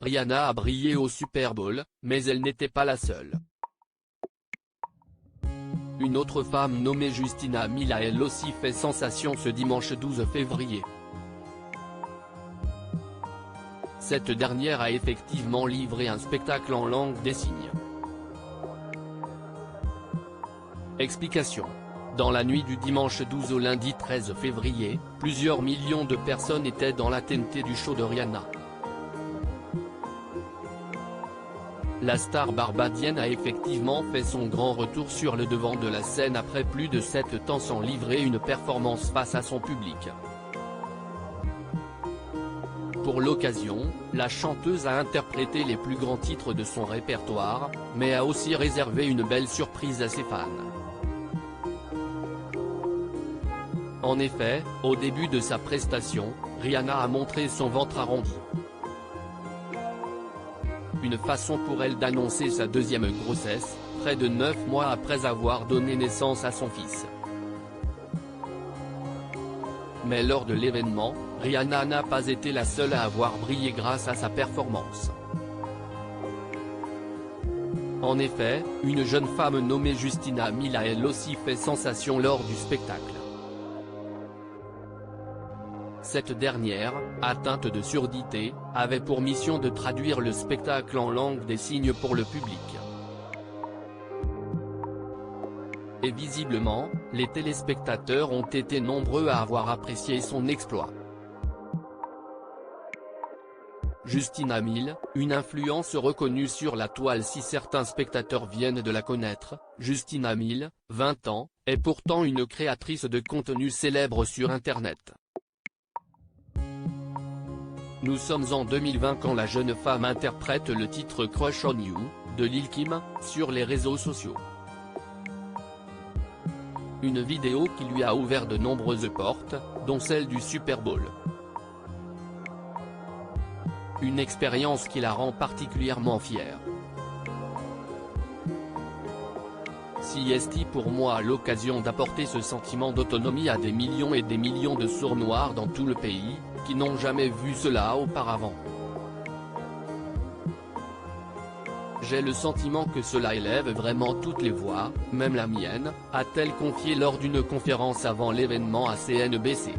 Rihanna a brillé au Super Bowl, mais elle n'était pas la seule. Une autre femme nommée Justina Mill a elle aussi fait sensation ce dimanche 12 février. Cette dernière a effectivement livré un spectacle en langue des signes. Explication. Dans la nuit du dimanche 12 au lundi 13 février, plusieurs millions de personnes étaient dans la TNT du show de Rihanna. La star barbadienne a effectivement fait son grand retour sur le devant de la scène après plus de 7 ans sans livrer une performance face à son public. Pour l'occasion, la chanteuse a interprété les plus grands titres de son répertoire, mais a aussi réservé une belle surprise à ses fans. En effet, au début de sa prestation, Rihanna a montré son ventre arrondi. Une façon pour elle d'annoncer sa deuxième grossesse, près de 9 mois après avoir donné naissance à son fils. Mais lors de l'événement, Rihanna n'a pas été la seule à avoir brillé grâce à sa performance. En effet, une jeune femme nommée Justina Mill a elle aussi fait sensation lors du spectacle. Cette dernière, atteinte de surdité, avait pour mission de traduire le spectacle en langue des signes pour le public. Et visiblement, les téléspectateurs ont été nombreux à avoir apprécié son exploit. Justina Mill, une influence reconnue sur la toile si certains spectateurs viennent de la connaître, Justina Mill, 20 ans, est pourtant une créatrice de contenu célèbre sur Internet. Nous sommes en 2020 quand la jeune femme interprète le titre Crush on You, de Lil Kim, sur les réseaux sociaux. Une vidéo qui lui a ouvert de nombreuses portes, dont celle du Super Bowl. Une expérience qui la rend particulièrement fière. Si est pour moi l'occasion d'apporter ce sentiment d'autonomie à des millions et des millions de sourds noirs dans tout le pays, qui n'ont jamais vu cela auparavant. J'ai le sentiment que cela élève vraiment toutes les voix, même la mienne, a-t-elle confié lors d'une conférence avant l'événement à CNBC.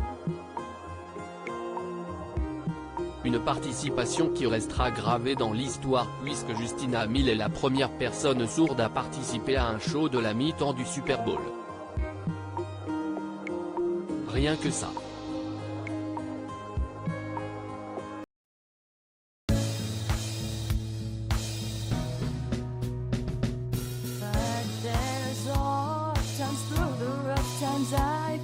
Une participation qui restera gravée dans l'histoire puisque Justina Mill est la première personne sourde à participer à un show de la mi-temps du Super Bowl. Rien que ça. But there's all times through the rough times I